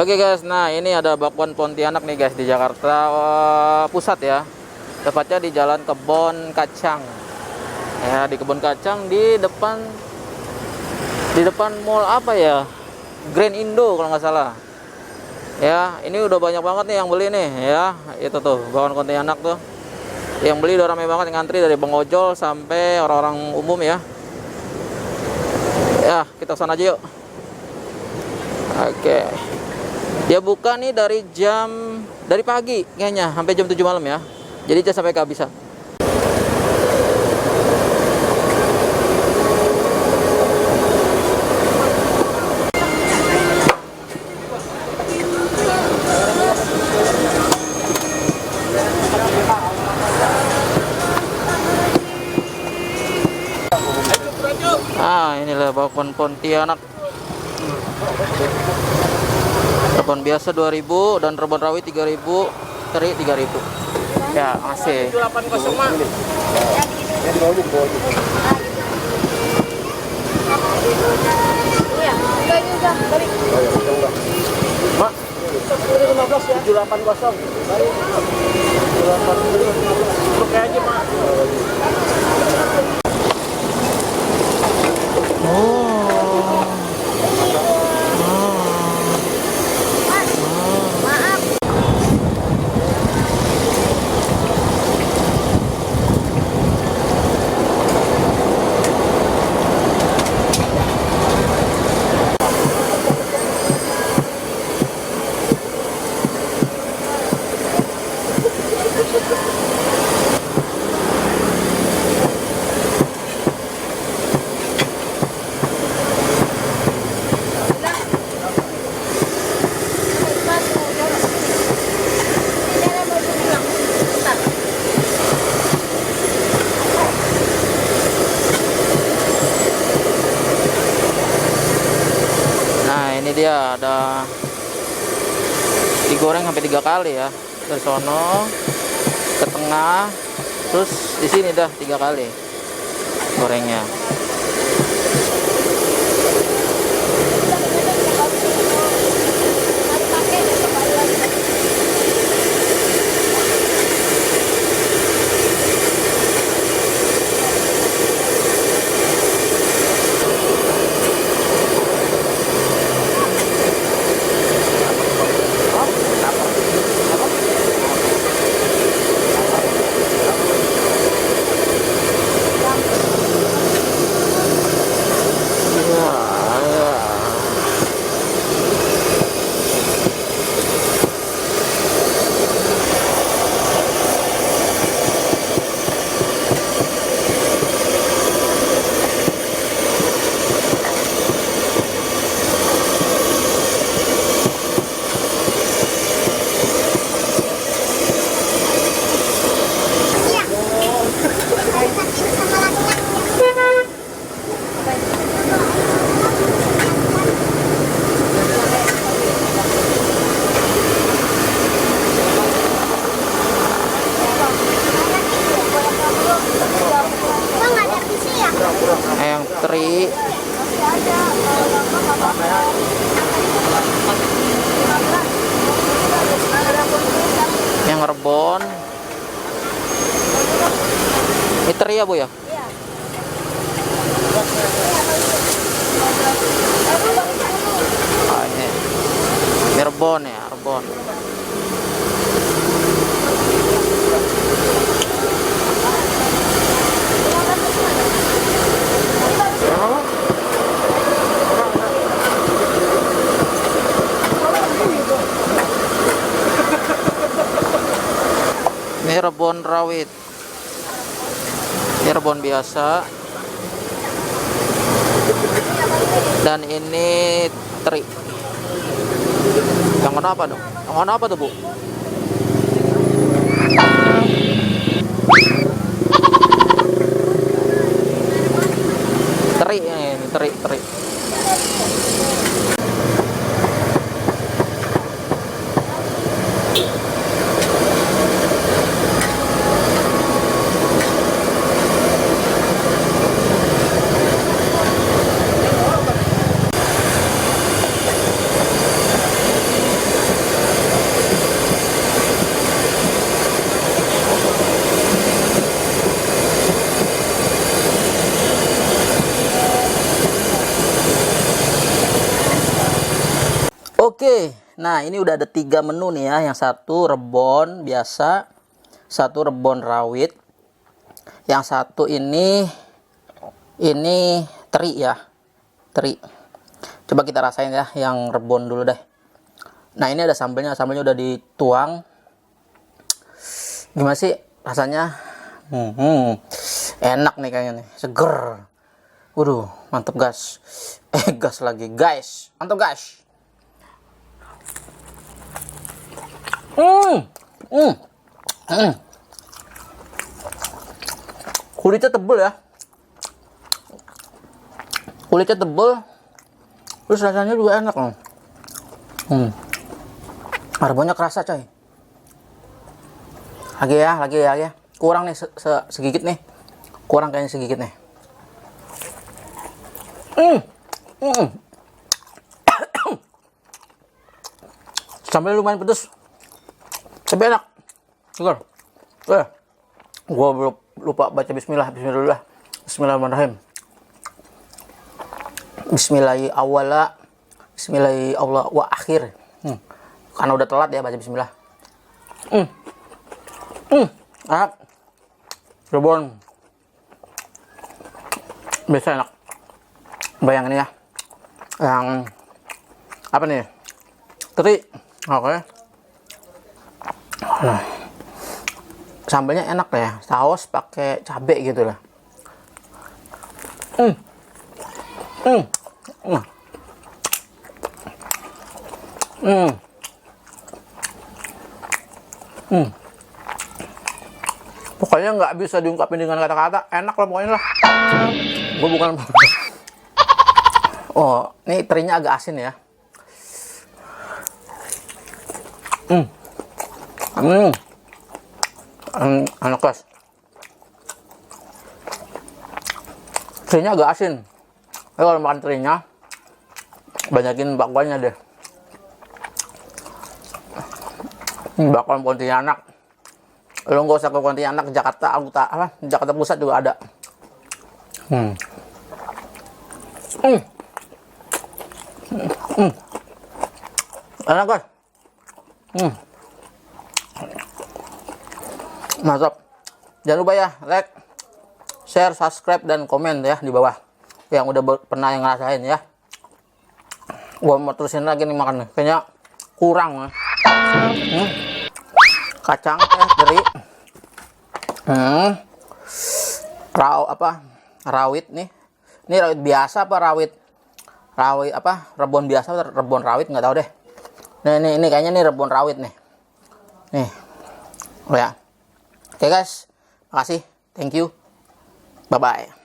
Oke guys, nah ini ada bakwan Pontianak nih guys di Jakarta Pusat ya. Tepatnya di Jalan Kebon Kacang. Ya, di Kebon Kacang di depan mall apa ya? Grand Indo kalau nggak salah. Ya, ini udah banyak banget nih yang beli nih ya. Itu tuh bakwan Pontianak tuh. Yang beli udah ramai banget, yang ngantri dari Bang Ojol sampai orang-orang umum ya. Ya, kita sana aja yuk. Oke. Dia buka nih dari pagi kayaknya sampai jam 7 malam ya. Jadi dia sampai kehabisan. Inilah bakwan Pontianak. Rebon biasa 2.000 dan rebon rawit 3.000, teri 3.000. Ya, masih. 780 Mak. Iya, enggak ini udah balik. Mak, 715 ya. 780. Balik. 780. Oke aja, Mak. Dia ada digoreng sampai 3 kali ya, dari sono ke tengah, terus di sini dah 3 kali gorengnya. Yang teri, yang rebon, ini teri ya Bu ya? Oh, ini rebon ya, rebon. Ini rebon rawit, ini rebon biasa, dan ini teri. Yang mana apa dong? Yang mana apa tuh Bu? Teri ini, teri. Nah, ini udah ada 3 menu nih ya. Yang satu rebon biasa, satu rebon rawit, yang satu ini teri ya, teri. Coba kita rasain ya yang rebon dulu deh. Nah, ini ada sambelnya udah dituang. Gimana sih rasanya? Enak nih kayaknya nih, seger. Waduh, mantep gas. Gas lagi guys, mantep guys. Kulitnya tebel ya, kulitnya tebel, terus rasanya juga enak loh. Rebonnya kerasa coy. Lagi ya, kurang nih segigit nih, kurang kayaknya segigit nih. Sambil lumayan pedes, tapi enak, segar. Gua lupa baca bismillah dulu lah. Bismillahirrahmanirrahim. Bismillahi awala, bismillahi Allah wa akhir. Karena udah telat ya baca bismillah. Enak. Rebon biasa enak. Bayangin ya, yang apa nih, teri. Oke. Nah, sambelnya enak ya, saus pakai cabai gitu lah. Pokoknya nggak bisa diungkapin dengan kata-kata, enak lah pokoknya lah. Gue bukan. Oh, ini terinya agak asin ya. Enak guys. Terinya agak asin. Tapi kalau makan terinya, banyakin bakwannya deh. Bakwan Pontianak. Lo nggak usah ke Pontianak, Jakarta Jakarta Pusat juga ada. Enak guys. Mantap. Jangan lupa ya, like, share, subscribe, dan komen ya di bawah yang udah pernah yang ngerasain ya. Gua mau terusin lagi nih makan nih, kayaknya kurang ya. Kacang dari rawit nih. Ini rawit biasa apa rawit apa rebon biasa atau rebon rawit, nggak tahu deh. Nah, ini kayaknya nih rebon rawit nih. Nih. Oh ya. Oke guys, makasih. Thank you. Bye bye.